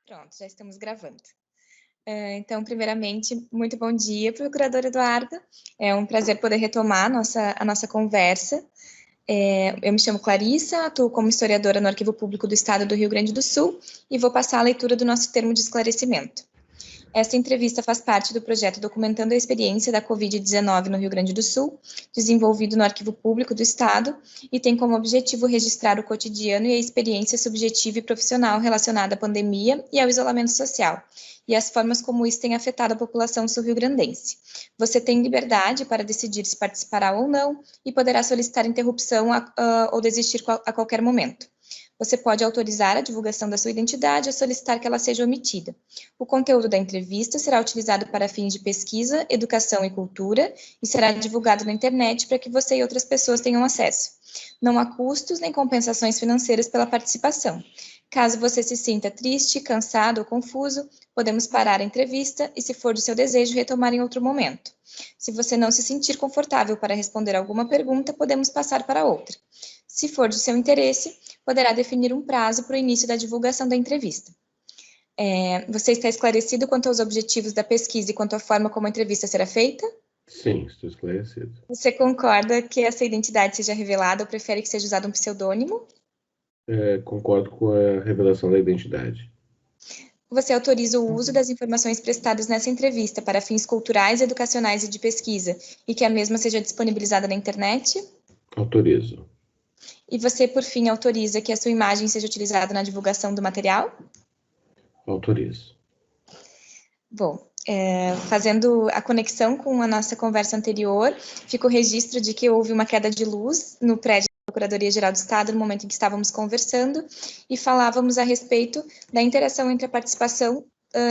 Pronto, já estamos gravando. Então, primeiramente, muito bom dia, procurador Eduardo. É um prazer poder retomar a nossa conversa. Eu me chamo Clarissa, atuo como historiadora no Arquivo Público do Estado do Rio Grande do Sul e vou passar a leitura do nosso termo de esclarecimento. Esta entrevista faz parte do projeto Documentando a Experiência da Covid-19 no Rio Grande do Sul, desenvolvido no Arquivo Público do Estado, e tem como objetivo registrar o cotidiano e a experiência subjetiva e profissional relacionada à pandemia e ao isolamento social, e as formas como isso tem afetado a população sul-riograndense. Você tem liberdade para decidir se participará ou não, e poderá solicitar interrupção ou desistir a qualquer momento. Você pode autorizar a divulgação da sua identidade ou solicitar que ela seja omitida. O conteúdo da entrevista será utilizado para fins de pesquisa, educação e cultura e será divulgado na internet para que você e outras pessoas tenham acesso. Não há custos nem compensações financeiras pela participação. Caso você se sinta triste, cansado ou confuso, podemos parar a entrevista e, se for do seu desejo, retomar em outro momento. Se você não se sentir confortável para responder alguma pergunta, podemos passar para outra. Se for de seu interesse, poderá definir um prazo para o início da divulgação da entrevista. Você está esclarecido quanto aos objetivos da pesquisa e quanto à forma como a entrevista será feita? Sim, estou esclarecido. Você concorda que essa identidade seja revelada ou prefere que seja usado um pseudônimo? Concordo com a revelação da identidade. Você autoriza o uso das informações prestadas nessa entrevista para fins culturais, educacionais e de pesquisa, e que a mesma seja disponibilizada na internet? Autorizo. E você, por fim, autoriza que a sua imagem seja utilizada na divulgação do material? Autorizo. Bom, fazendo a conexão com a nossa conversa anterior, fica o registro de que houve uma queda de luz no prédio da Procuradoria-Geral do Estado no momento em que estávamos conversando e falávamos a respeito da interação entre a participação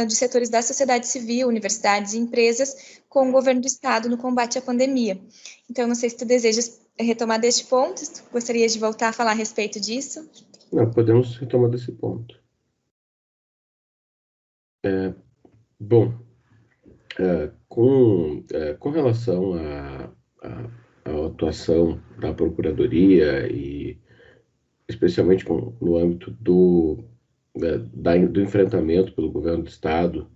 de setores da sociedade civil, universidades e empresas com o governo do Estado no combate à pandemia. Então, não sei se tu desejas retomar deste ponto, se tu gostaria de voltar a falar a respeito disso? Não, podemos retomar desse ponto. Bom, com relação à atuação da Procuradoria e especialmente no âmbito do enfrentamento pelo governo do Estado,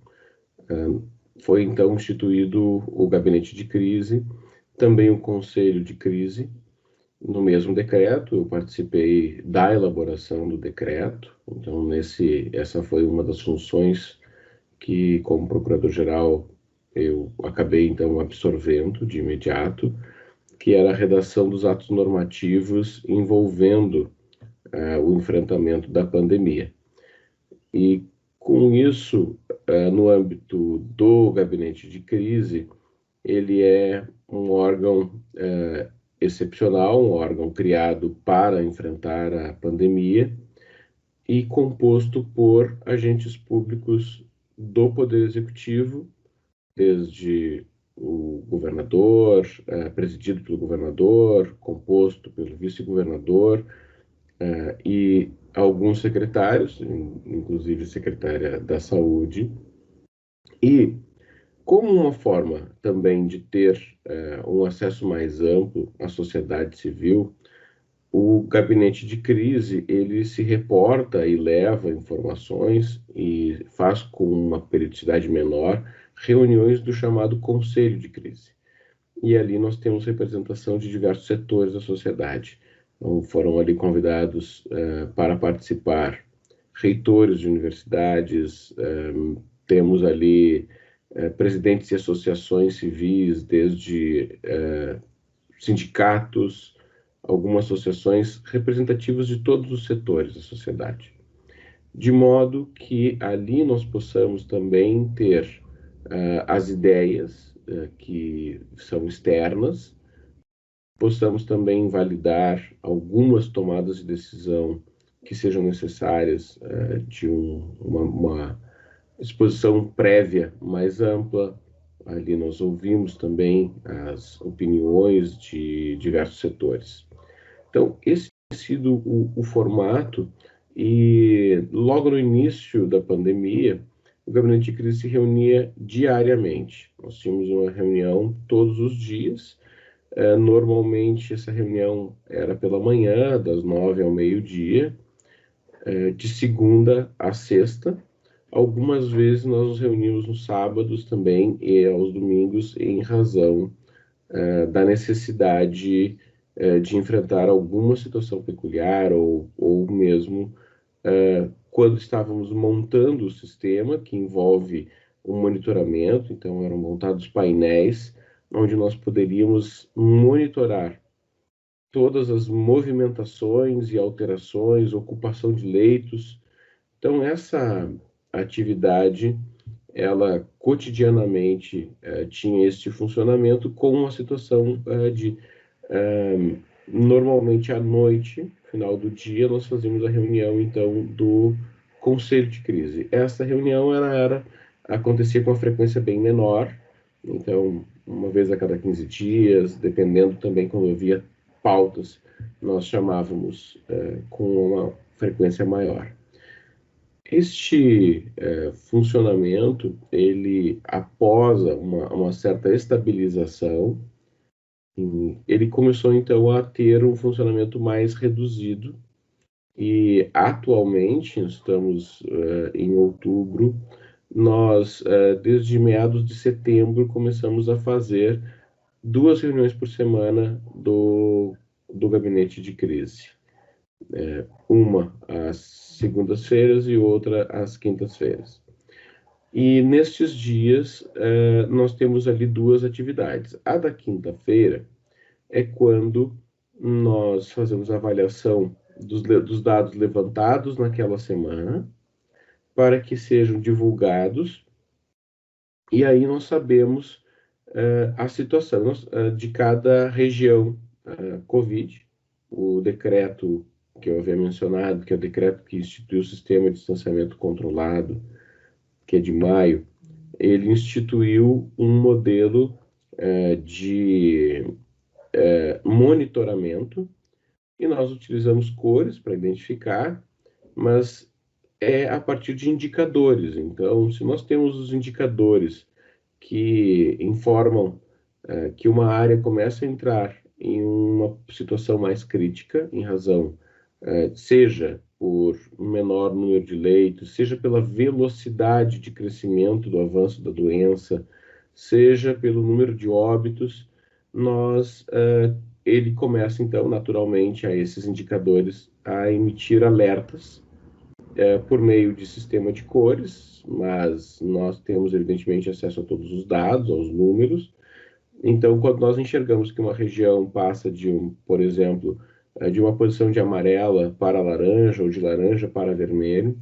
foi então instituído o gabinete de crise, também o conselho de crise. No mesmo decreto, eu participei da elaboração do decreto, então essa foi uma das funções que, como procurador-geral, eu acabei então absorvendo de imediato, que era a redação dos atos normativos envolvendo o enfrentamento da pandemia. E com isso, no âmbito do gabinete de crise, ele é um órgão excepcional, um órgão criado para enfrentar a pandemia e composto por agentes públicos do Poder Executivo, desde o governador, presidido pelo governador, composto pelo vice-governador e alguns secretários, inclusive secretária da Saúde, e como uma forma também de ter um acesso mais amplo à sociedade civil, o gabinete de crise ele se reporta e leva informações e faz com uma periodicidade menor reuniões do chamado conselho de crise. E ali nós temos representação de diversos setores da sociedade. Então, foram ali convidados para participar reitores de universidades, temos ali presidentes de associações civis, desde sindicatos, algumas associações representativas de todos os setores da sociedade. De modo que ali nós possamos também ter as ideias que são externas, possamos também validar algumas tomadas de decisão que sejam necessárias de uma exposição prévia mais ampla. Ali nós ouvimos também as opiniões de diversos setores. Então, esse tem sido o formato e logo no início da pandemia, o gabinete de crise se reunia diariamente. Nós tínhamos uma reunião todos os dias. Normalmente, essa reunião era pela manhã, das 9 ao meio-dia, de segunda a sexta. Algumas vezes nós nos reunimos nos sábados também e aos domingos em razão da necessidade de enfrentar alguma situação peculiar ou mesmo quando estávamos montando o sistema, que envolve um monitoramento, então eram montados painéis onde nós poderíamos monitorar todas as movimentações e alterações, ocupação de leitos. Então, essa atividade, ela cotidianamente tinha este funcionamento com uma situação de normalmente à noite, final do dia, nós fazíamos a reunião então do conselho de crise. Essa reunião acontecia com uma frequência bem menor, então uma vez a cada 15 dias, dependendo também quando havia pautas, nós chamávamos com uma frequência maior. Este funcionamento, ele após uma certa estabilização, ele começou então a ter um funcionamento mais reduzido e atualmente, estamos em outubro, nós desde meados de setembro começamos a fazer 2 reuniões por semana do gabinete de crise. Uma às segundas-feiras e outra às quintas-feiras. E nestes dias nós temos ali 2 atividades. A da quinta-feira é quando nós fazemos a avaliação dos dados levantados naquela semana para que sejam divulgados e aí nós sabemos a situação de cada região COVID. O decreto que eu havia mencionado, que é o decreto que institui o sistema de distanciamento controlado, que é de maio, ele instituiu um modelo de monitoramento e nós utilizamos cores para identificar, mas é a partir de indicadores. Então, se nós temos os indicadores que informam que uma área começa a entrar em uma situação mais crítica, em razão, seja por um menor número de leitos, seja pela velocidade de crescimento do avanço da doença, seja pelo número de óbitos, ele começa, então, naturalmente, a esses indicadores a emitir alertas por meio de sistema de cores, mas nós temos, evidentemente, acesso a todos os dados, aos números. Então, quando nós enxergamos que uma região passa por exemplo, de uma posição de amarela para laranja ou de laranja para vermelho,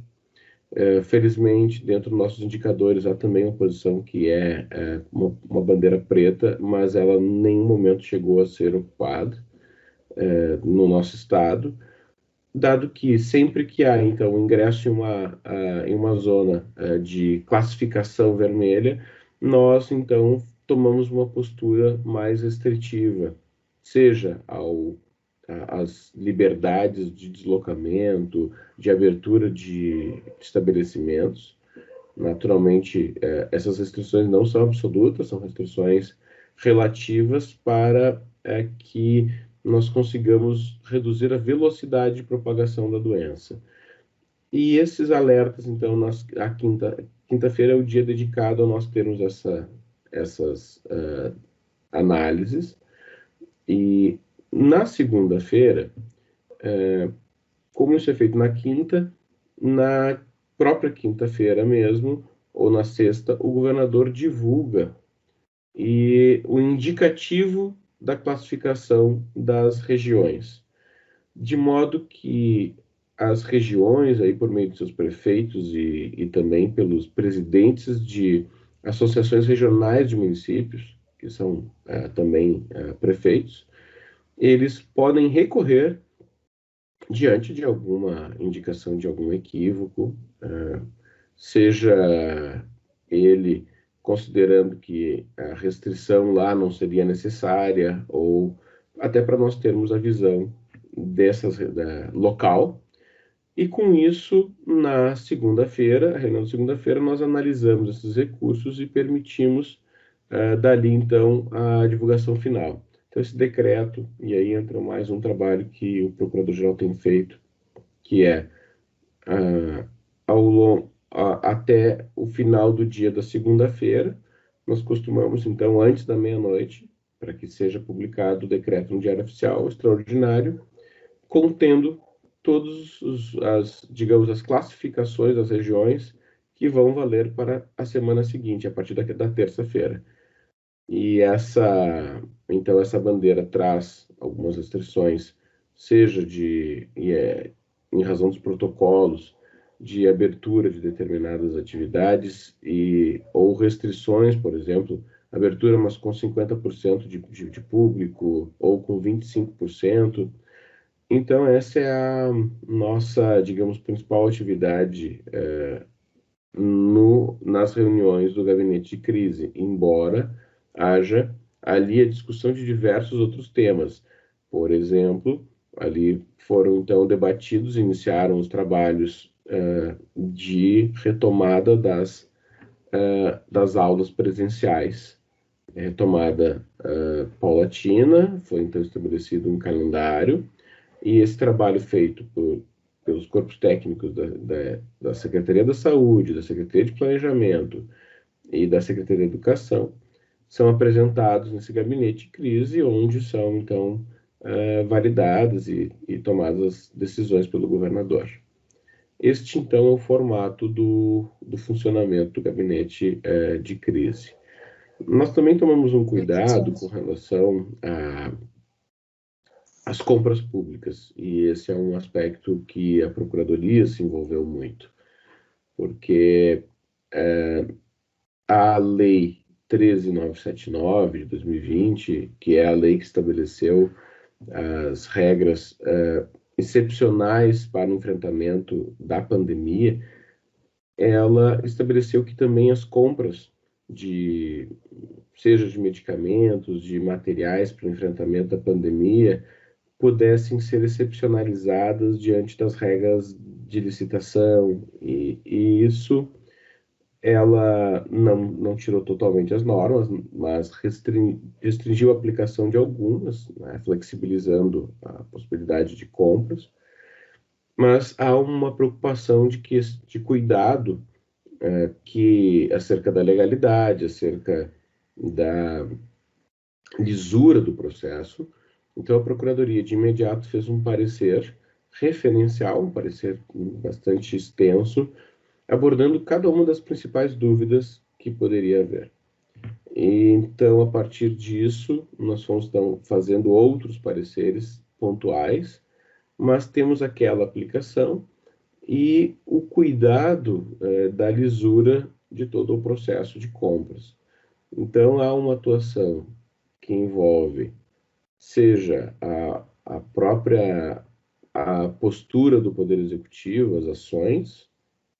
felizmente, dentro dos nossos indicadores, há também uma posição que é uma bandeira preta, mas ela em nenhum momento chegou a ser ocupada no nosso estado, dado que sempre que há, então, ingresso em uma zona de classificação vermelha, nós, então, tomamos uma postura mais restritiva, seja as liberdades de deslocamento, de abertura de estabelecimentos. Naturalmente, essas restrições não são absolutas, são restrições relativas para que nós consigamos reduzir a velocidade de propagação da doença. E esses alertas, então, a quinta-feira é o dia dedicado a nós termos essas análises. E na segunda-feira, como isso é feito na quinta, na própria quinta-feira mesmo, ou na sexta, o governador divulga o indicativo da classificação das regiões, de modo que as regiões, aí por meio de seus prefeitos e também pelos presidentes de associações regionais de municípios, que são também prefeitos, eles podem recorrer diante de alguma indicação de algum equívoco, seja ele considerando que a restrição lá não seria necessária, ou até para nós termos a visão local. E com isso, na segunda-feira, a reunião de segunda-feira, nós analisamos esses recursos e permitimos dali, então, a divulgação final. Então, esse decreto, e aí entra mais um trabalho que o Procurador-Geral tem feito, que é até o final do dia da segunda-feira. Nós costumamos, então, antes da meia-noite, para que seja publicado o decreto no Diário Oficial Extraordinário, contendo todas digamos, as classificações das regiões que vão valer para a semana seguinte, a partir da terça-feira. E então, essa bandeira traz algumas restrições, seja em razão dos protocolos de abertura de determinadas atividades ou restrições, por exemplo, abertura, mas com 50% de público ou com 25%. Então, essa é a nossa, digamos, principal atividade nas reuniões do gabinete de crise, embora haja ali a discussão de diversos outros temas. Por exemplo, ali foram então debatidos, iniciaram os trabalhos de retomada das aulas presenciais, retomada paulatina, foi então estabelecido um calendário, e esse trabalho feito pelos corpos técnicos da Secretaria da Saúde, da Secretaria de Planejamento e da Secretaria de Educação são apresentados nesse gabinete de crise, onde são, então, validadas e tomadas as decisões pelo governador. Este, então, é o formato do funcionamento do gabinete de crise. Nós também tomamos um cuidado com relação às compras públicas, e esse é um aspecto que a Procuradoria se envolveu muito, porque a Lei 13.979 de 2020, que é a lei que estabeleceu as regras excepcionais para o enfrentamento da pandemia, ela estabeleceu que também as compras seja de medicamentos, de materiais para o enfrentamento da pandemia, pudessem ser excepcionalizadas diante das regras de licitação, e isso ela não tirou totalmente as normas, mas restringiu a aplicação de algumas, né, flexibilizando a possibilidade de compras, mas há uma preocupação de cuidado acerca da legalidade, acerca da lisura do processo. Então, a Procuradoria de imediato fez um parecer referencial, um parecer bastante extenso, abordando cada uma das principais dúvidas que poderia haver. E, então, a partir disso, nós fomos então, fazendo outros pareceres pontuais, mas temos aquela aplicação e o cuidado da lisura de todo o processo de compras. Então, há uma atuação que envolve, seja a própria postura do Poder Executivo, as ações,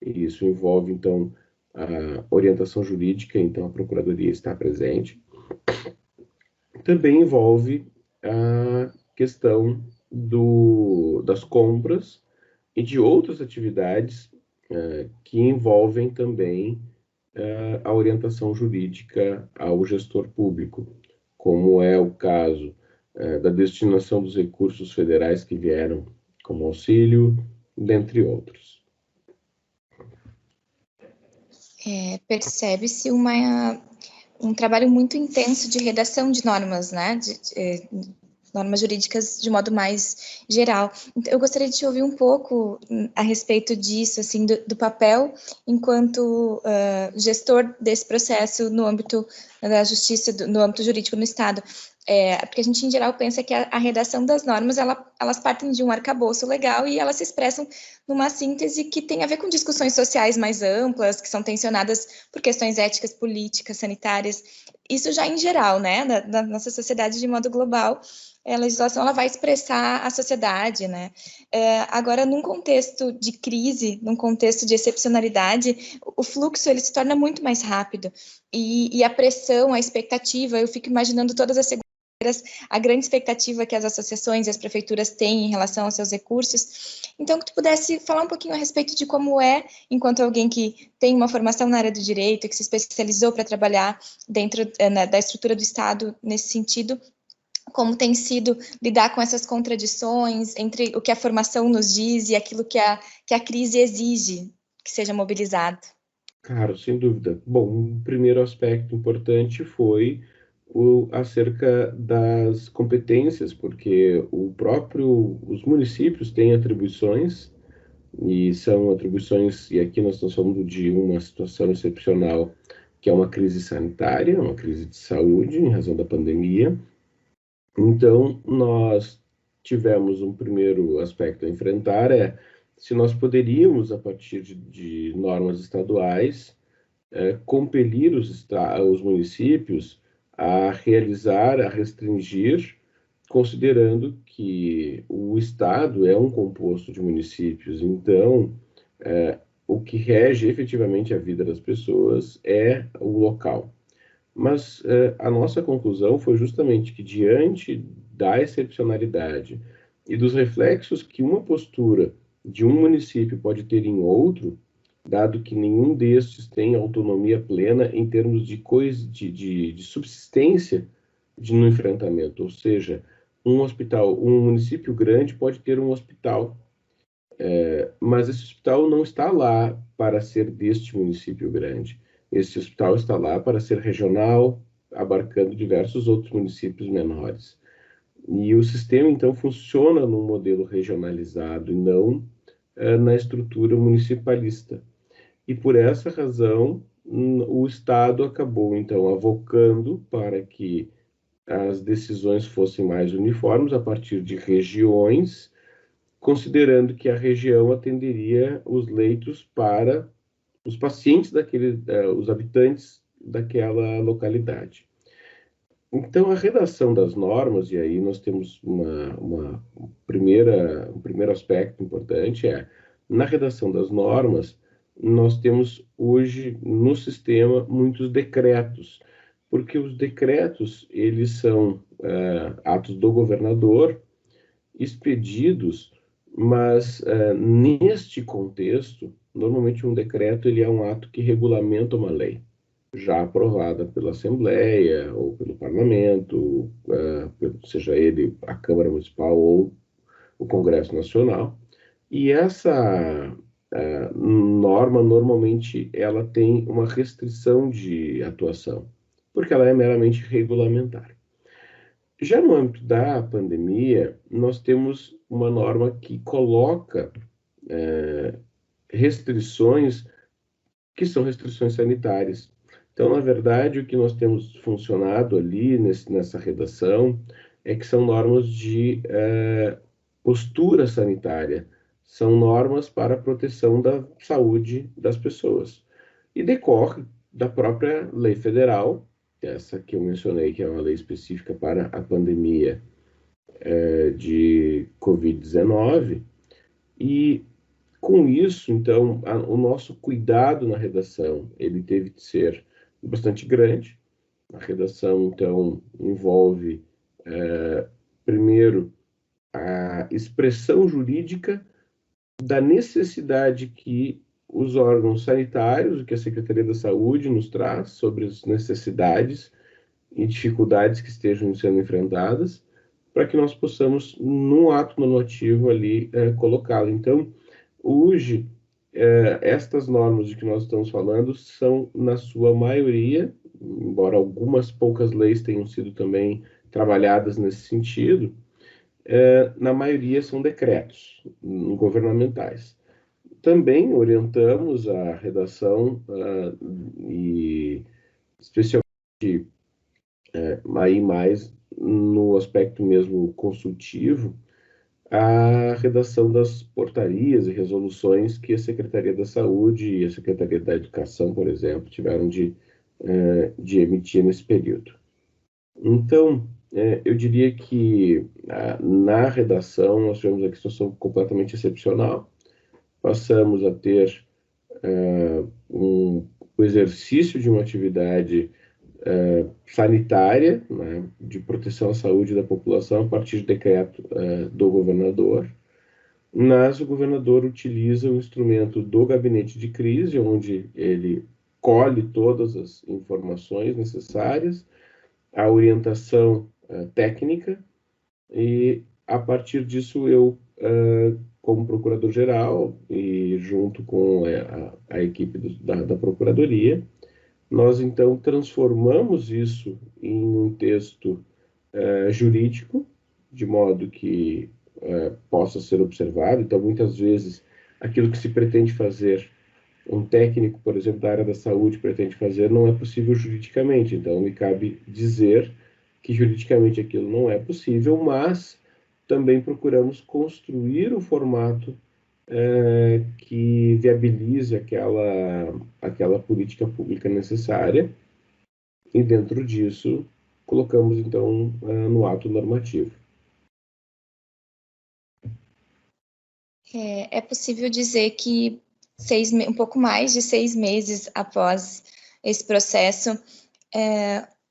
e isso envolve, então, a orientação jurídica, então a Procuradoria está presente. Também envolve a questão das compras e de outras atividades que envolvem também a orientação jurídica ao gestor público, como é o caso da destinação dos recursos federais que vieram como auxílio, dentre outros. Percebe-se um trabalho muito intenso de redação de normas, né? Normas jurídicas de modo mais geral. Então, eu gostaria de te ouvir um pouco a respeito disso, assim, do papel enquanto gestor desse processo no âmbito da justiça, no âmbito jurídico no Estado. Porque a gente, em geral, pensa que a redação das normas, elas partem de um arcabouço legal e elas se expressam numa síntese que tem a ver com discussões sociais mais amplas, que são tensionadas por questões éticas, políticas, sanitárias. Isso já em geral, né, da nossa sociedade de modo global. A legislação ela vai expressar a sociedade, né? Agora, num contexto de crise, num contexto de excepcionalidade, o fluxo ele se torna muito mais rápido. E a pressão, a expectativa, eu fico imaginando todas as a grande expectativa que as associações e as prefeituras têm em relação aos seus recursos. Então, que tu pudesse falar um pouquinho a respeito de como enquanto alguém que tem uma formação na área do direito, que se especializou para trabalhar dentro da estrutura do Estado nesse sentido, como tem sido lidar com essas contradições entre o que a formação nos diz e aquilo que a crise exige que seja mobilizado. Claro, sem dúvida. Bom, o primeiro aspecto importante foi acerca das competências, porque os municípios têm atribuições, e são atribuições, e aqui nós estamos falando de uma situação excepcional, que é uma crise sanitária, uma crise de saúde, em razão da pandemia. Então, nós tivemos um primeiro aspecto a enfrentar, se nós poderíamos, a partir de normas estaduais, compelir os municípios a realizar, a restringir, considerando que o Estado é um composto de municípios, então o que rege efetivamente a vida das pessoas é o local. Mas a nossa conclusão foi justamente que, diante da excepcionalidade e dos reflexos que uma postura de um município pode ter em outro, dado que nenhum destes tem autonomia plena em termos de subsistência no enfrentamento, ou seja, um município grande pode ter um hospital, mas esse hospital não está lá para ser deste município grande. Esse hospital está lá para ser regional, abarcando diversos outros municípios menores. E o sistema, então, funciona num modelo regionalizado e não na estrutura municipalista. E por essa razão, o Estado acabou, então, avocando para que as decisões fossem mais uniformes a partir de regiões, considerando que a região atenderia os leitos para os pacientes os habitantes daquela localidade. Então, a redação das normas, e aí nós temos um primeiro aspecto importante, na redação das normas, nós temos hoje no sistema muitos decretos, porque os decretos, eles são atos do governador, expedidos, mas neste contexto, normalmente um decreto ele é um ato que regulamenta uma lei, já aprovada pela Assembleia ou pelo Parlamento, seja ele a Câmara Municipal ou o Congresso Nacional. E essa norma, normalmente, ela tem uma restrição de atuação, porque ela é meramente regulamentar. Já no âmbito da pandemia, nós temos uma norma que coloca restrições que são restrições sanitárias. Então, na verdade, o que nós temos funcionado ali nessa redação é que são normas de postura sanitária, são normas para a proteção da saúde das pessoas. E decorre da própria lei federal, essa que eu mencionei, que é uma lei específica para a pandemia de Covid-19, e com isso, então, o nosso cuidado na redação, ele teve que ser bastante grande. A redação, então, envolve, primeiro, a expressão jurídica da necessidade que os órgãos sanitários, o que a Secretaria da Saúde nos traz sobre as necessidades e dificuldades que estejam sendo enfrentadas, para que nós possamos, num ato normativo ali, colocá-lo. Então, hoje, estas normas de que nós estamos falando são, na sua maioria, embora algumas poucas leis tenham sido também trabalhadas nesse sentido, na maioria são decretos governamentais. Também orientamos a redação e especialmente aí mais no aspecto mesmo consultivo, a redação das portarias e resoluções que a Secretaria da Saúde e a Secretaria da Educação, por exemplo, tiveram de emitir nesse período. Então, eu diria que na redação nós tivemos uma situação completamente excepcional. Passamos a ter o exercício de uma atividade sanitária, né, de proteção à saúde da população a partir de decreto do governador, mas o governador utiliza o instrumento do gabinete de crise, onde ele colhe todas as informações necessárias, a orientação técnica, e a partir disso eu como procurador-geral e junto com a equipe da Procuradoria, nós então transformamos isso em um texto jurídico, de modo que possa ser observado. Então, muitas vezes, aquilo que se pretende fazer, um técnico, por exemplo, da área da saúde pretende fazer, não é possível juridicamente. Então, me cabe dizer que juridicamente aquilo não é possível, mas também procuramos construir o formato que viabilize aquela política pública necessária, e dentro disso colocamos então no ato normativo. É possível dizer que um pouco mais de 6 meses após esse processo,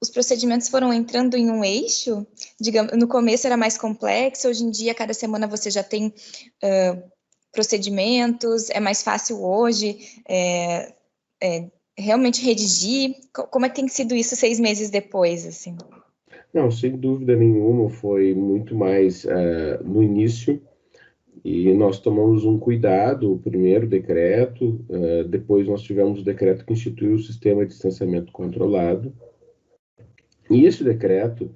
os procedimentos foram entrando em um eixo? Digamos, no começo era mais complexo, hoje em dia, cada semana você já tem procedimentos, é mais fácil hoje realmente redigir? Como é que tem sido isso 6 meses depois, assim? Não, sem dúvida nenhuma, foi muito mais no início, e nós tomamos um cuidado, o primeiro decreto, depois nós tivemos o decreto que instituiu o sistema de distanciamento controlado, e esse decreto,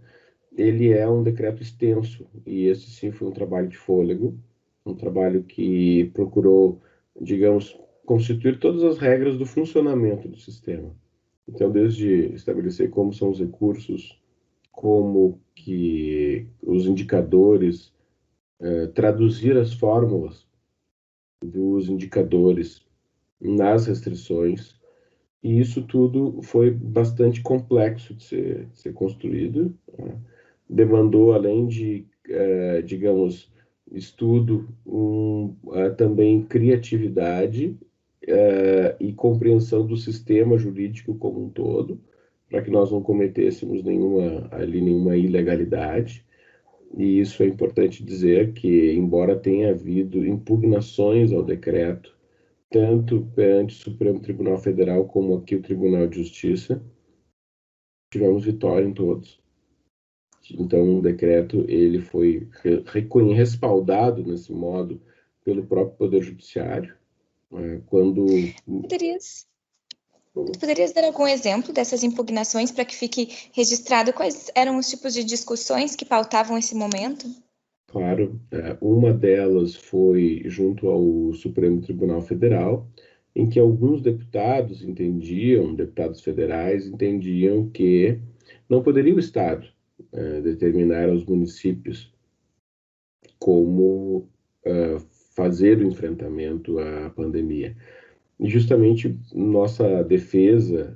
ele é um decreto extenso, e esse sim foi um trabalho de fôlego, um trabalho que procurou, digamos, constituir todas as regras do funcionamento do sistema. Então, desde estabelecer como são os recursos, como que os indicadores, traduzir as fórmulas dos indicadores nas restrições, e isso tudo foi bastante complexo de ser construído, né? Demandou, além de, digamos, estudo, também criatividade e compreensão do sistema jurídico como um todo, para que nós não cometêssemos nenhuma ilegalidade. E isso é importante dizer que, embora tenha havido impugnações ao decreto, tanto perante o Supremo Tribunal Federal como aqui o Tribunal de Justiça, tivemos vitória em todos. Então, o decreto ele foi respaldado nesse modo pelo próprio Poder Judiciário, quando... Poderias dar algum exemplo dessas impugnações para que fique registrado quais eram os tipos de discussões que pautavam esse momento? Claro, uma delas foi junto ao Supremo Tribunal Federal, em que alguns deputados federais entendiam que não poderia o Estado determinar aos municípios como fazer o enfrentamento à pandemia. E justamente nossa defesa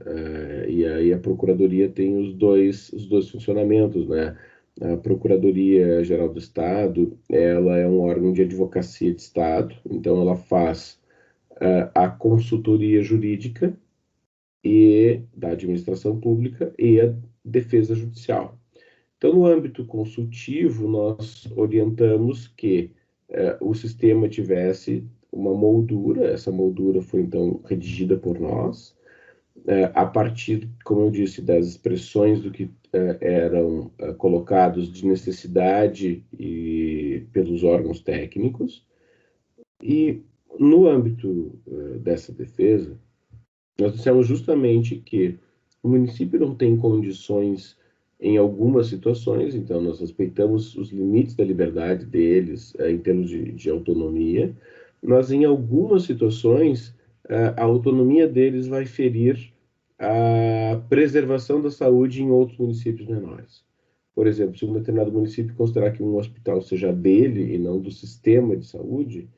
e aí a Procuradoria tem os dois funcionamentos, né? A Procuradoria-Geral do Estado, ela é um órgão de advocacia de Estado, então ela faz a consultoria jurídica e da administração pública e a defesa judicial. Então, no âmbito consultivo, nós orientamos que o sistema tivesse uma moldura, essa moldura foi então redigida por nós, a partir, como eu disse, das expressões do que eram colocados de necessidade e pelos órgãos técnicos. E no âmbito dessa defesa, nós dissemos justamente que o município não tem condições em algumas situações, então nós respeitamos os limites da liberdade deles em termos de autonomia, mas em algumas situações a autonomia deles vai ferir a preservação da saúde em outros municípios menores. Por exemplo, se um determinado município considerar que um hospital seja dele e não do sistema de saúde,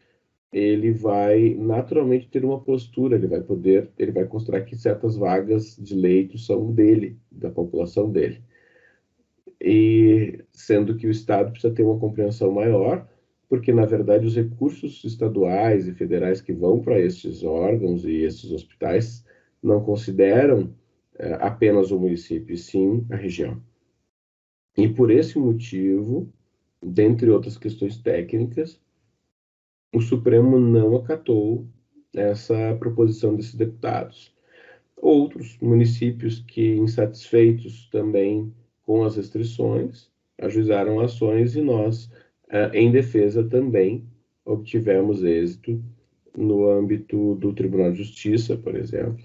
ele vai naturalmente ter uma postura, ele vai considerar que certas vagas de leitos são dele, da população dele. E sendo que o Estado precisa ter uma compreensão maior, porque na verdade os recursos estaduais e federais que vão para esses órgãos e esses hospitais não consideram apenas o município, e sim a região. E por esse motivo, dentre outras questões técnicas, o Supremo não acatou essa proposição desses deputados. Outros municípios que, insatisfeitos também com as restrições, ajuizaram ações e nós, em defesa também, obtivemos êxito no âmbito do Tribunal de Justiça, por exemplo.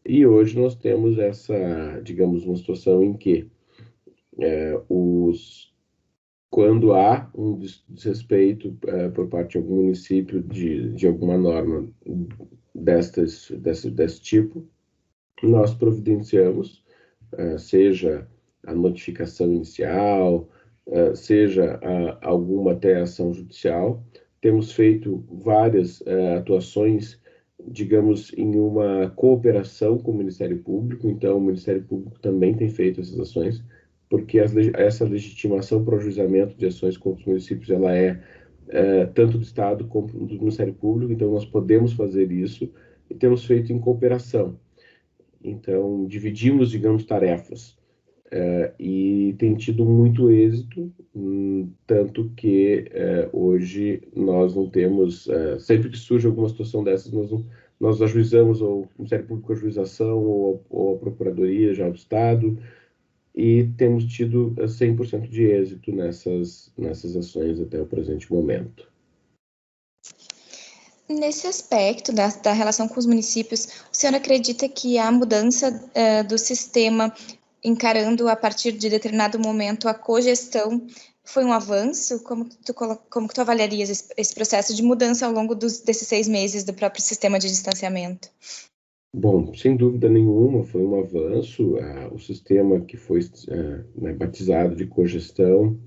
E hoje nós temos essa, digamos, uma situação em que quando há um desrespeito por parte de algum município de alguma norma desse tipo, nós providenciamos, seja a notificação inicial, seja alguma até ação judicial. Temos feito várias atuações, digamos, em uma cooperação com o Ministério Público, então o Ministério Público também tem feito essas ações, porque essa legitimação para o ajuizamento de ações contra os municípios, ela é tanto do Estado como do Ministério Público, então nós podemos fazer isso e temos feito em cooperação. Então, dividimos, digamos, tarefas e tem tido muito êxito, tanto que hoje nós não temos, sempre que surge alguma situação dessas, nós ajuizamos, ou o Ministério Público ajuiza ação, ou a Procuradoria já do Estado, e temos tido 100% de êxito nessas ações até o presente momento. Nesse aspecto da relação com os municípios, o senhor acredita que a mudança do sistema, encarando a partir de determinado momento a cogestão, foi um avanço? Como tu avaliarias esse processo de mudança ao longo desses 6 meses do próprio sistema de distanciamento? Bom, sem dúvida nenhuma, foi um avanço. O sistema que foi batizado de cogestão,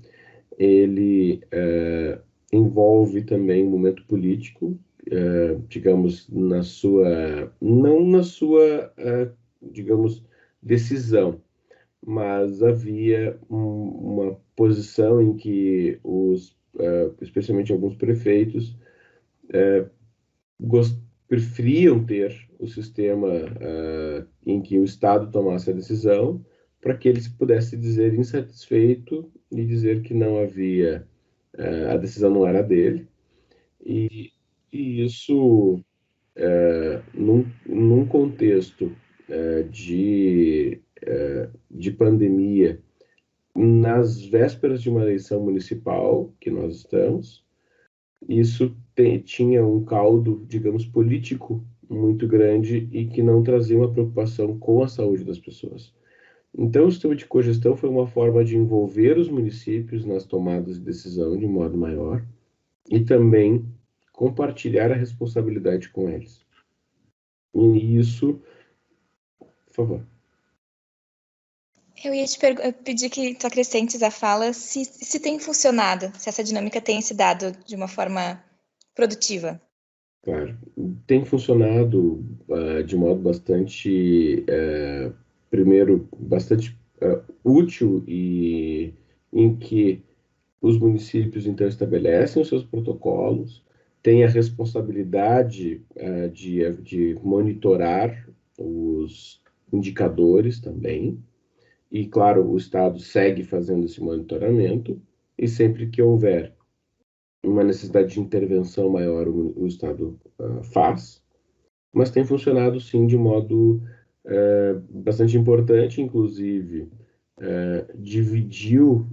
ele envolve também um momento político, digamos, não na sua, digamos, decisão, mas havia uma posição em que especialmente alguns prefeitos, preferiam ter o sistema em que o Estado tomasse a decisão, para que eles pudessem dizer insatisfeito e dizer que não havia, a decisão não era dele. E isso, num contexto de pandemia, nas vésperas de uma eleição municipal que nós estamos, isso tinha um caldo, digamos, político muito grande e que não trazia uma preocupação com a saúde das pessoas. Então, o sistema de cogestão foi uma forma de envolver os municípios nas tomadas de decisão de modo maior e também compartilhar a responsabilidade com eles. E isso, por favor. Eu ia te pedir que tu acrescentes à fala se tem funcionado, se essa dinâmica tem se dado de uma forma produtiva. Claro, tem funcionado de modo bastante, primeiro, bastante útil, e em que os municípios, então, estabelecem os seus protocolos, têm a responsabilidade de monitorar os indicadores também, e, claro, o Estado segue fazendo esse monitoramento, e sempre que houver uma necessidade de intervenção maior, o Estado faz, mas tem funcionado, sim, de modo bastante importante, inclusive dividiu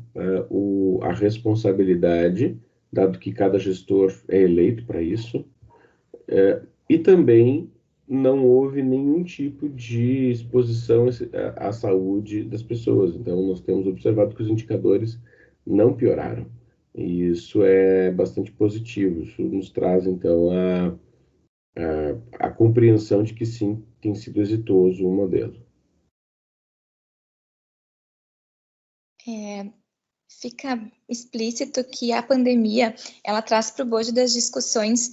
a responsabilidade, dado que cada gestor é eleito para isso, e também não houve nenhum tipo de exposição à saúde das pessoas. Então, nós temos observado que os indicadores não pioraram. E isso é bastante positivo. Isso nos traz, então, a compreensão de que, sim, tem sido exitoso o modelo. Fica explícito que a pandemia, ela traz para o bojo das discussões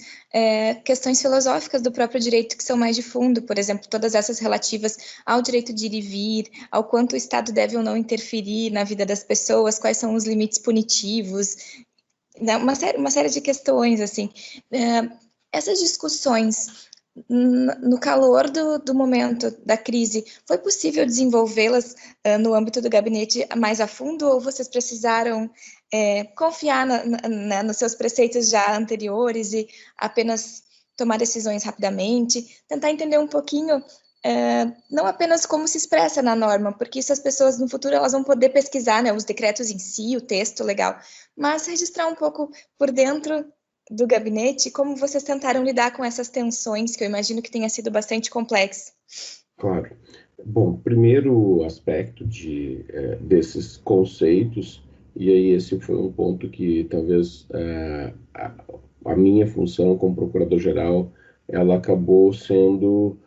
questões filosóficas do próprio direito que são mais de fundo, por exemplo, todas essas relativas ao direito de ir e vir, ao quanto o Estado deve ou não interferir na vida das pessoas, quais são os limites punitivos, né? Uma série de questões, assim. Essas discussões, no calor do momento da crise, foi possível desenvolvê-las no âmbito do gabinete mais a fundo, ou vocês precisaram confiar nos seus preceitos já anteriores e apenas tomar decisões rapidamente, tentar entender um pouquinho, não apenas como se expressa na norma, porque isso as pessoas no futuro elas vão poder pesquisar, né, os decretos em si, o texto legal, mas registrar um pouco por dentro do gabinete, como vocês tentaram lidar com essas tensões, que eu imagino que tenha sido bastante complexo? Claro. Bom, primeiro aspecto desses conceitos, e aí esse foi um ponto que talvez a minha função como procurador-geral, ela acabou sendo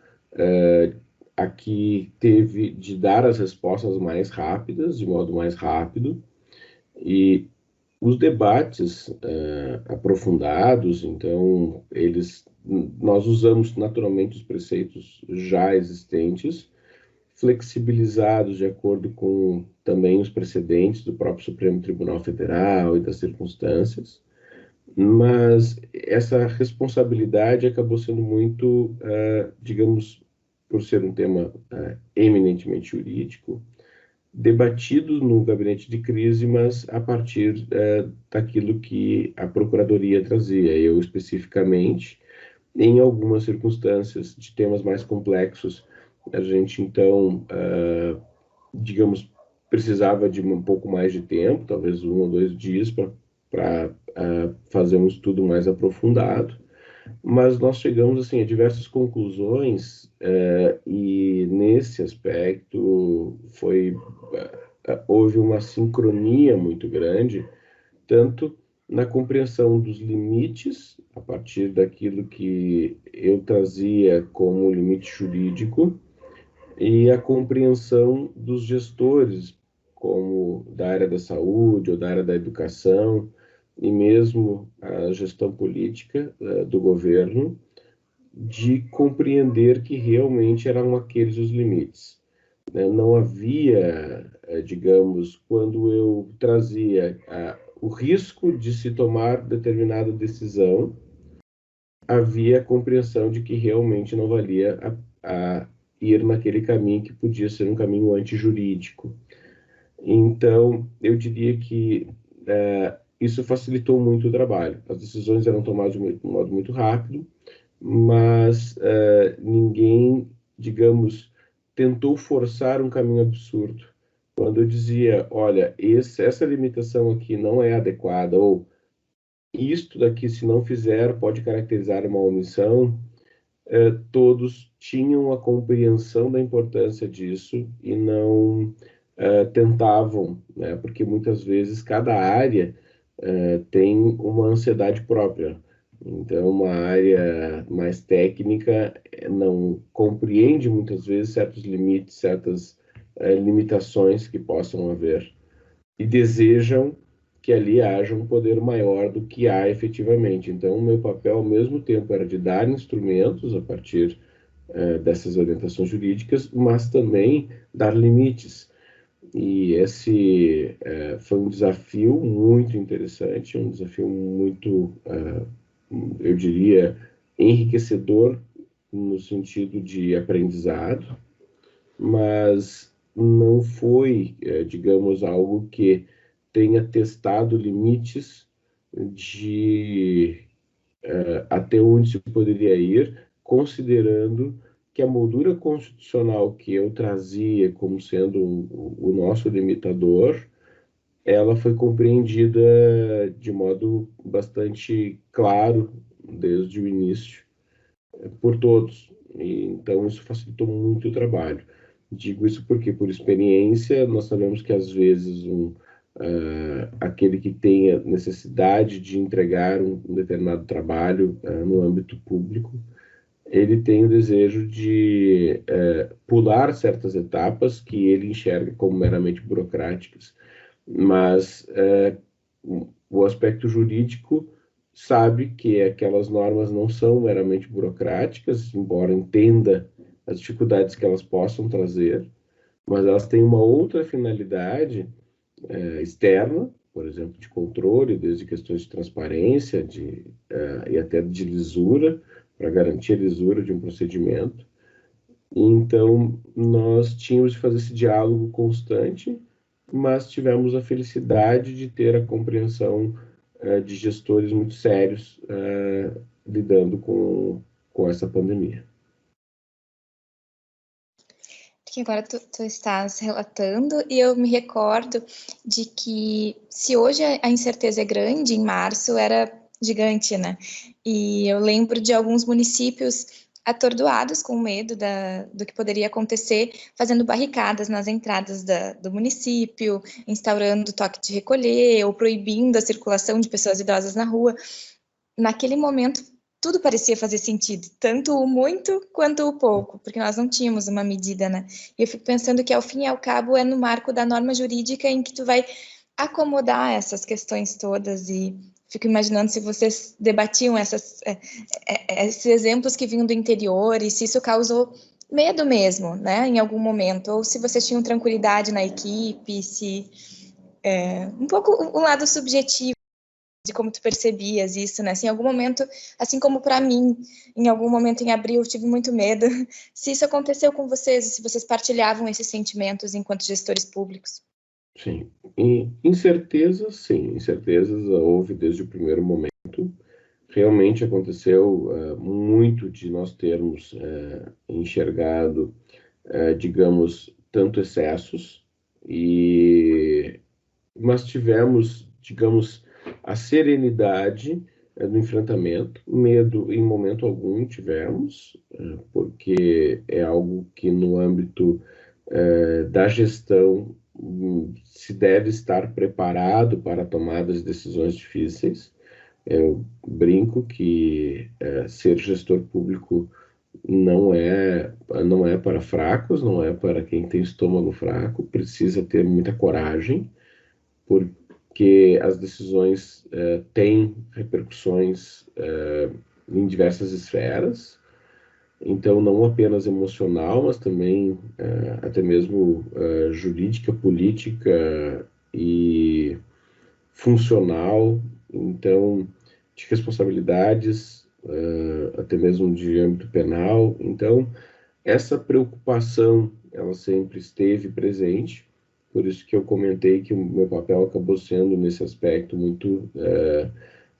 a que teve de dar as respostas mais rápidas, de modo mais rápido, e os debates aprofundados, então, nós usamos naturalmente os preceitos já existentes, flexibilizados de acordo com também os precedentes do próprio Supremo Tribunal Federal e das circunstâncias, mas essa responsabilidade acabou sendo muito, digamos, por ser um tema eminentemente jurídico, debatido no gabinete de crise, mas a partir daquilo que a Procuradoria trazia. Eu, especificamente, em algumas circunstâncias de temas mais complexos, a gente, então, digamos, precisava de um pouco mais de tempo, talvez 1 ou 2 dias, para fazer um estudo mais aprofundado, mas nós chegamos assim a diversas conclusões e nesse aspecto houve uma sincronia muito grande, tanto na compreensão dos limites a partir daquilo que eu trazia como limite jurídico e a compreensão dos gestores, como da área da saúde ou da área da educação, e mesmo a gestão política do governo, de compreender que realmente eram aqueles os limites. Não havia, digamos, quando eu trazia o risco de se tomar determinada decisão, havia a compreensão de que realmente não valia a ir naquele caminho que podia ser um caminho antijurídico. Então, eu diria que isso facilitou muito o trabalho. As decisões eram tomadas de um modo muito rápido, mas ninguém, digamos, tentou forçar um caminho absurdo. Quando eu dizia, olha, essa limitação aqui não é adequada, ou isto daqui, se não fizer, pode caracterizar uma omissão, todos tinham a compreensão da importância disso e não tentavam, né? Porque muitas vezes cada área tem uma ansiedade própria. Então, uma área mais técnica não compreende muitas vezes certos limites, certas limitações que possam haver e desejam que ali haja um poder maior do que há efetivamente. Então, o meu papel, ao mesmo tempo, era de dar instrumentos a partir dessas orientações jurídicas, mas também dar limites. E esse foi um desafio muito interessante, um desafio muito, eu diria, enriquecedor no sentido de aprendizado, mas não foi, digamos, algo que tenha testado limites de até onde se poderia ir, considerando que a moldura constitucional que eu trazia como sendo o nosso limitador, ela foi compreendida de modo bastante claro desde o início por todos. E, então, isso facilitou muito o trabalho. Digo isso porque, por experiência, nós sabemos que, às vezes, aquele que tenha necessidade de entregar um determinado trabalho no âmbito público, ele tem o desejo de pular certas etapas que ele enxerga como meramente burocráticas, mas o aspecto jurídico sabe que aquelas normas não são meramente burocráticas, embora entenda as dificuldades que elas possam trazer, mas elas têm uma outra finalidade externa, por exemplo, de controle, desde questões de transparência e até de lisura, para garantir a lisura de um procedimento. Então, nós tínhamos de fazer esse diálogo constante, mas tivemos a felicidade de ter a compreensão de gestores muito sérios lidando com essa pandemia. Porque agora tu estás relatando e eu me recordo de que se hoje a incerteza é grande, em março era gigante, né? E eu lembro de alguns municípios atordoados com medo do que poderia acontecer, fazendo barricadas nas entradas do município, instaurando toque de recolher ou proibindo a circulação de pessoas idosas na rua. Naquele momento, tudo parecia fazer sentido, tanto o muito quanto o pouco, porque nós não tínhamos uma medida, né? E eu fico pensando que, ao fim e ao cabo, é no marco da norma jurídica em que tu vai acomodar essas questões todas, e fico imaginando se vocês debatiam esses exemplos que vinham do interior e se isso causou medo mesmo, né, em algum momento, ou se vocês tinham tranquilidade na equipe, se um pouco um lado subjetivo de como tu percebias isso, né? Se em algum momento, assim como para mim, em algum momento em abril eu tive muito medo, se isso aconteceu com vocês, se vocês partilhavam esses sentimentos enquanto gestores públicos. Sim, incertezas, sim, incertezas houve desde o primeiro momento. Realmente aconteceu muito de nós termos enxergado, digamos, tanto excessos, mas tivemos, digamos, a serenidade do enfrentamento, medo em momento algum tivemos, porque é algo que no âmbito da gestão se deve estar preparado para tomadas de decisões difíceis. Eu brinco que ser gestor público não é para fracos, não é para quem tem estômago fraco, precisa ter muita coragem, porque as decisões têm repercussões em diversas esferas, então não apenas emocional, mas também até mesmo jurídica, política e funcional, então de responsabilidades, até mesmo de âmbito penal. Então essa preocupação ela sempre esteve presente, por isso que eu comentei que o meu papel acabou sendo nesse aspecto muito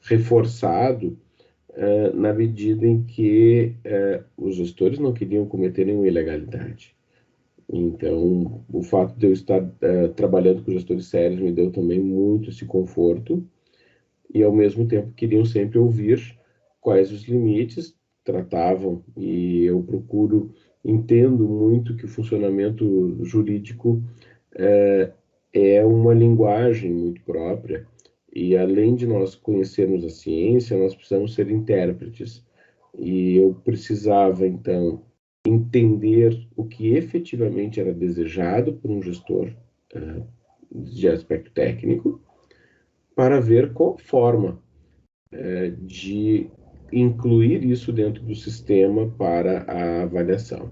reforçado, na medida em que os gestores não queriam cometer nenhuma ilegalidade. Então, o fato de eu estar trabalhando com gestores sérios me deu também muito esse conforto, e ao mesmo tempo queriam sempre ouvir quais os limites, tratavam, e eu entendo muito que o funcionamento jurídico é uma linguagem muito própria, e além de nós conhecermos a ciência, nós precisamos ser intérpretes. E eu precisava, então, entender o que efetivamente era desejado por um gestor de aspecto técnico, para ver qual forma de incluir isso dentro do sistema para a avaliação.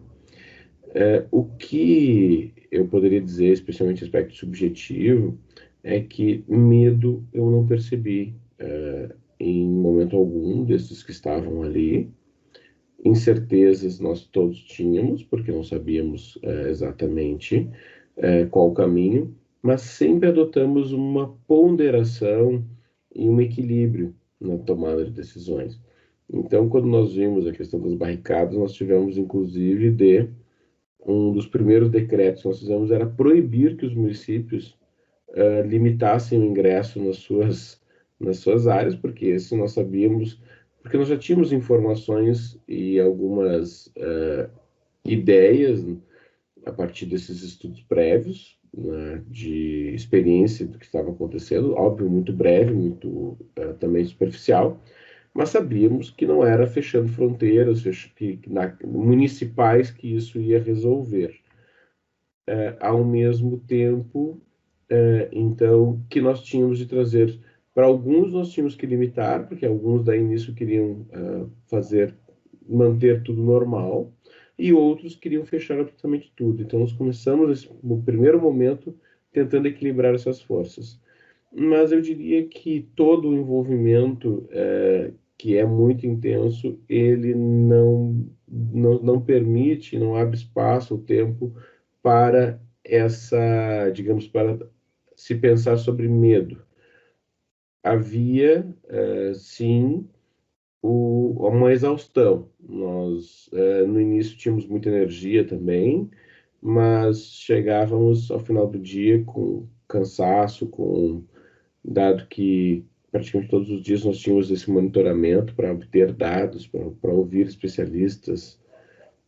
O que eu poderia dizer, especialmente aspecto subjetivo, é que medo eu não percebi em momento algum desses que estavam ali. Incertezas nós todos tínhamos, porque não sabíamos exatamente qual o caminho, mas sempre adotamos uma ponderação e um equilíbrio na tomada de decisões. Então, quando nós vimos a questão das barricadas, nós tivemos, inclusive, um dos primeiros decretos que nós fizemos era proibir que os municípios limitassem o ingresso nas suas áreas, porque isso nós sabíamos, porque nós já tínhamos informações e algumas ideias a partir desses estudos prévios, né, de experiência do que estava acontecendo, óbvio, muito breve, muito também superficial, mas sabíamos que não era fechando fronteiras municipais que isso ia resolver. Ao mesmo tempo, então, que nós tínhamos de trazer, para alguns nós tínhamos que limitar, porque alguns da início queriam manter tudo normal, e outros queriam fechar absolutamente tudo. Então, nós começamos, no primeiro momento, tentando equilibrar essas forças. Mas eu diria que todo o envolvimento, que é muito intenso, ele não permite, não abre espaço ou tempo para digamos, para se pensar sobre medo. Havia, sim, uma exaustão. Nós, no início, tínhamos muita energia também, mas chegávamos ao final do dia com cansaço, dado que praticamente todos os dias nós tínhamos esse monitoramento para obter dados, para ouvir especialistas,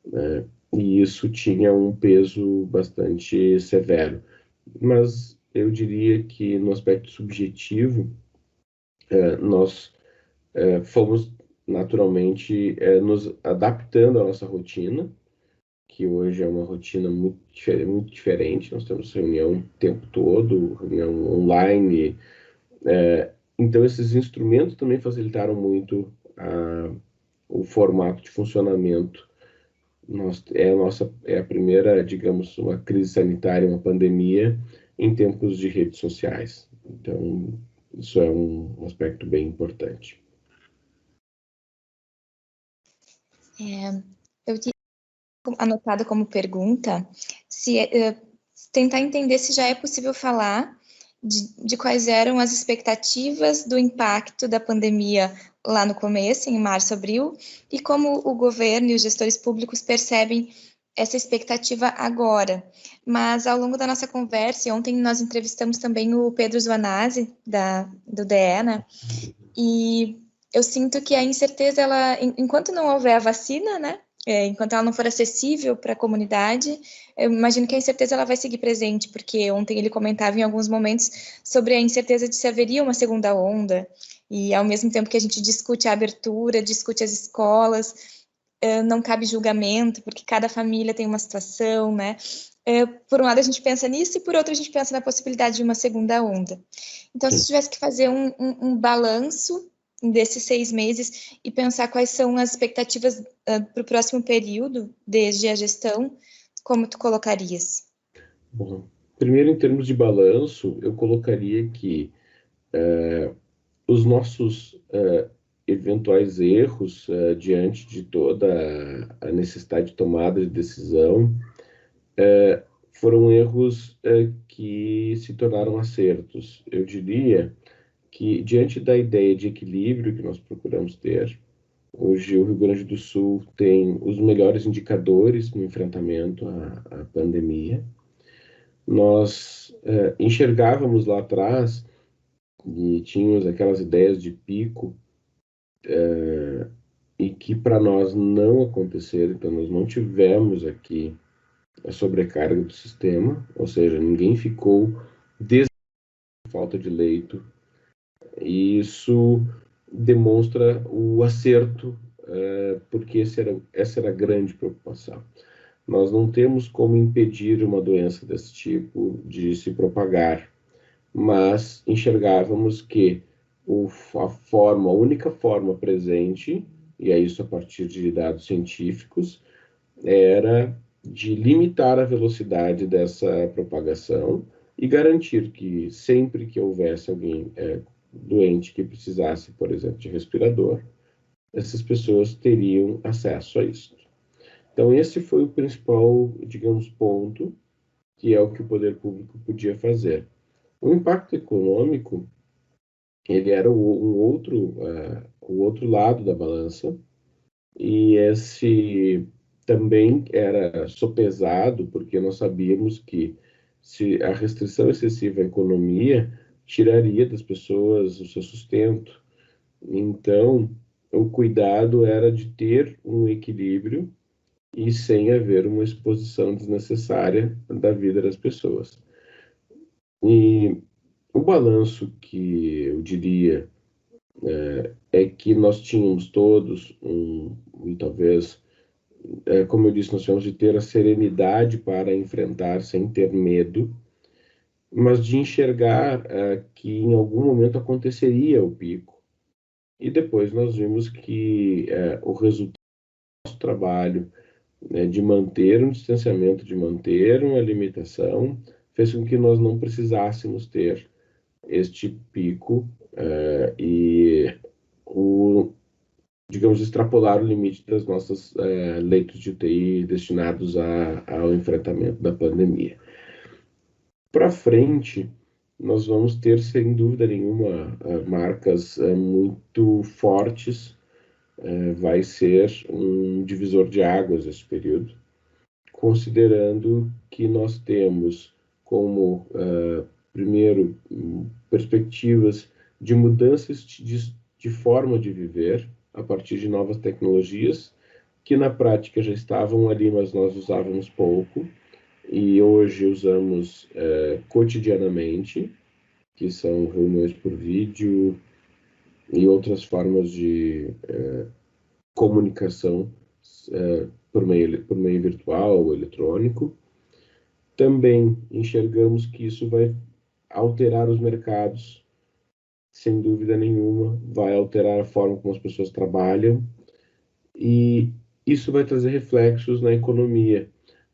né? E isso tinha um peso bastante severo. Mas eu diria que no aspecto subjetivo, nós fomos naturalmente nos adaptando à nossa rotina, que hoje é uma rotina muito diferente. Nós temos reunião o tempo todo, reunião online. Então, esses instrumentos também facilitaram muito o formato de funcionamento. É a primeira, digamos, uma crise sanitária, uma pandemia em tempos de redes sociais. Então, isso é um aspecto bem importante. Eu tinha anotado como pergunta se tentar entender se já é possível falar de quais eram as expectativas do impacto da pandemia lá no começo, em março, abril, e como o governo e os gestores públicos percebem essa expectativa agora. Mas ao longo da nossa conversa, e ontem nós entrevistamos também o Pedro Zuanazzi, do DE, né? E eu sinto que a incerteza, enquanto não houver a vacina, né? Enquanto ela não for acessível para a comunidade, eu imagino que a incerteza ela vai seguir presente, porque ontem ele comentava em alguns momentos sobre a incerteza de se haveria uma segunda onda, e ao mesmo tempo que a gente discute a abertura, discute as escolas, não cabe julgamento, porque cada família tem uma situação, né? Por um lado a gente pensa nisso, e por outro a gente pensa na possibilidade de uma segunda onda. Então, se tivesse que fazer um balanço desses 6 meses e pensar quais são as expectativas para o próximo período, desde a gestão, como tu colocarias? Bom, primeiro, em termos de balanço, eu colocaria que os nossos eventuais erros diante de toda a necessidade de tomada de decisão foram erros que se tornaram acertos. Eu diria que, diante da ideia de equilíbrio que nós procuramos ter, hoje o Rio Grande do Sul tem os melhores indicadores no enfrentamento à pandemia. Nós enxergávamos lá atrás e tínhamos aquelas ideias de pico e que para nós não aconteceram, então nós não tivemos aqui a sobrecarga do sistema, ou seja, ninguém ficou desde falta de leito, e isso demonstra o acerto, porque essa era a grande preocupação. Nós não temos como impedir uma doença desse tipo de se propagar, mas enxergávamos que a única forma presente, e é isso a partir de dados científicos, era de limitar a velocidade dessa propagação e garantir que sempre que houvesse alguém doente que precisasse, por exemplo, de respirador, essas pessoas teriam acesso a isso. Então, esse foi o principal, digamos, ponto, que é o que o poder público podia fazer. O impacto econômico, ele era o outro lado da balança, e esse também era sopesado, porque nós sabíamos que se a restrição excessiva à economia tiraria das pessoas o seu sustento. Então, o cuidado era de ter um equilíbrio e sem haver uma exposição desnecessária da vida das pessoas. E o balanço que eu diria é que nós tínhamos todos e talvez, como eu disse, nós tínhamos de ter a serenidade para enfrentar sem ter medo, mas de enxergar que em algum momento aconteceria o pico. E depois nós vimos que o resultado do nosso trabalho, né, de manter um distanciamento, de manter uma limitação, fez com que nós não precisássemos ter este pico e digamos, extrapolar o limite das nossas leitos de UTI destinados ao enfrentamento da pandemia. Para frente, nós vamos ter, sem dúvida nenhuma, marcas muito fortes. Vai ser um divisor de águas esse período, considerando que nós temos como, primeiro, perspectivas de mudanças de forma de viver a partir de novas tecnologias, que na prática já estavam ali, mas nós usávamos pouco, e hoje usamos cotidianamente, que são reuniões por vídeo e outras formas de comunicação por meio virtual ou eletrônico. Também enxergamos que isso vai alterar os mercados, sem dúvida nenhuma, vai alterar a forma como as pessoas trabalham, e isso vai trazer reflexos na economia.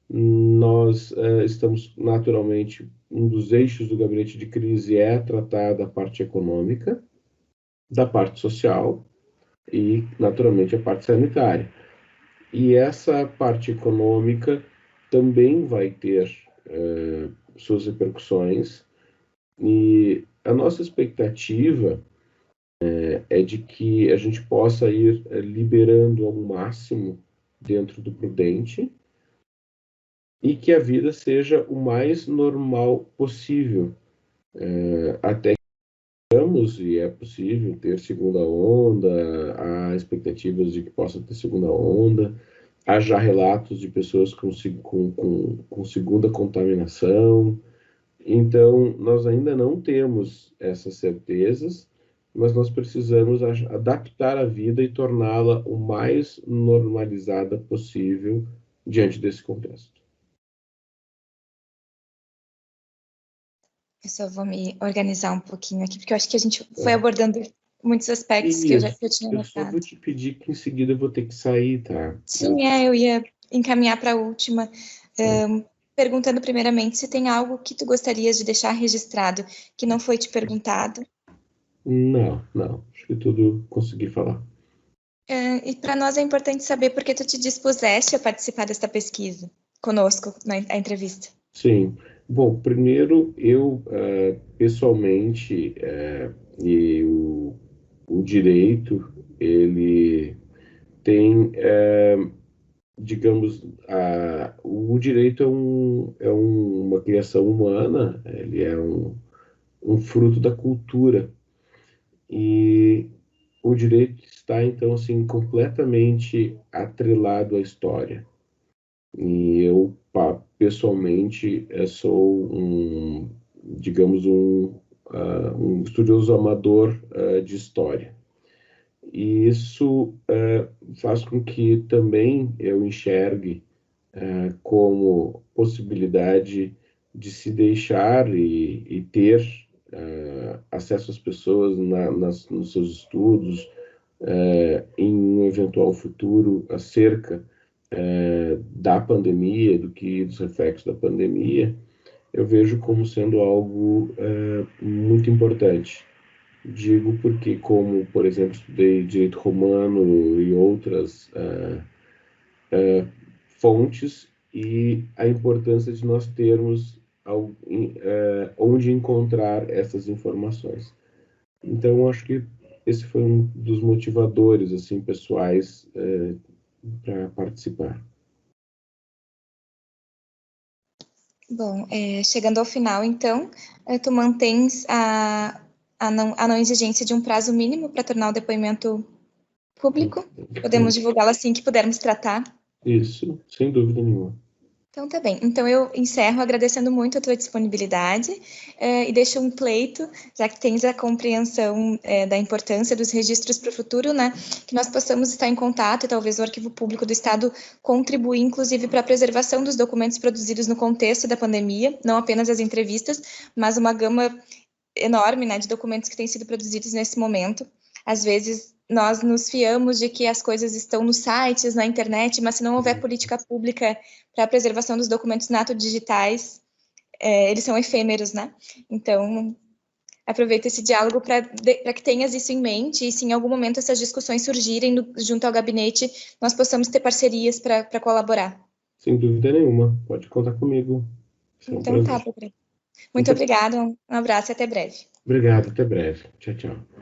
Nós estamos, naturalmente, um dos eixos do gabinete de crise é tratar da parte econômica, da parte social e, naturalmente, a parte sanitária. E essa parte econômica também vai ter suas repercussões, e a nossa expectativa é de que a gente possa ir liberando ao máximo dentro do prudente e que a vida seja o mais normal possível, até que vamos, e é possível ter segunda onda, há expectativas de que possa ter segunda onda, há já relatos de pessoas com segunda contaminação. Então, nós ainda não temos essas certezas, mas nós precisamos adaptar a vida e torná-la o mais normalizada possível diante desse contexto. Eu só vou me organizar um pouquinho aqui, porque eu acho que a gente foi abordando muitos aspectos que eu tinha notado. Eu só vou te pedir que em seguida eu vou ter que sair, tá? Sim, eu ia encaminhar para a última, perguntando primeiramente se tem algo que tu gostarias de deixar registrado que não foi te perguntado. Não, acho que tudo consegui falar. E para nós é importante saber por que tu te dispuseste a participar desta pesquisa conosco na entrevista. Sim. Bom, primeiro, eu, pessoalmente, e o direito, ele tem, digamos, o direito é uma criação humana, ele é um fruto da cultura, e o direito está, então, assim, completamente atrelado à história. E eu, pessoalmente, sou digamos, um estudioso amador de história. E isso faz com que também eu enxergue como possibilidade de se deixar e ter acesso às pessoas nos seus estudos, em um eventual futuro acerca da pandemia, dos reflexos da pandemia, eu vejo como sendo algo muito importante. Digo porque, como, por exemplo, estudei direito romano e outras fontes, e a importância de nós termos onde encontrar essas informações. Então, acho que esse foi um dos motivadores assim pessoais para participar. Bom, chegando ao final, então, tu mantens a não exigência de um prazo mínimo para tornar o depoimento público? Podemos divulgá-lo assim que pudermos tratar? Isso, sem dúvida nenhuma. Então, tá bem. Então, eu encerro agradecendo muito a tua disponibilidade e deixo um pleito, já que tens a compreensão da importância dos registros para o futuro, né? Que nós possamos estar em contato e talvez o Arquivo Público do Estado contribuir, inclusive, para a preservação dos documentos produzidos no contexto da pandemia, não apenas as entrevistas, mas uma gama enorme, né, de documentos que têm sido produzidos nesse momento. Às vezes, nós nos fiamos de que as coisas estão nos sites, na internet, mas se não houver política pública para a preservação dos documentos nato-digitais, eles são efêmeros, né? Então, aproveito esse diálogo para que tenhas isso em mente e se em algum momento essas discussões surgirem junto ao gabinete, nós possamos ter parcerias para colaborar. Sem dúvida nenhuma, pode contar comigo. Então tá, Pedro. Muito obrigada, um abraço e até breve. Obrigado, até breve. Tchau, tchau.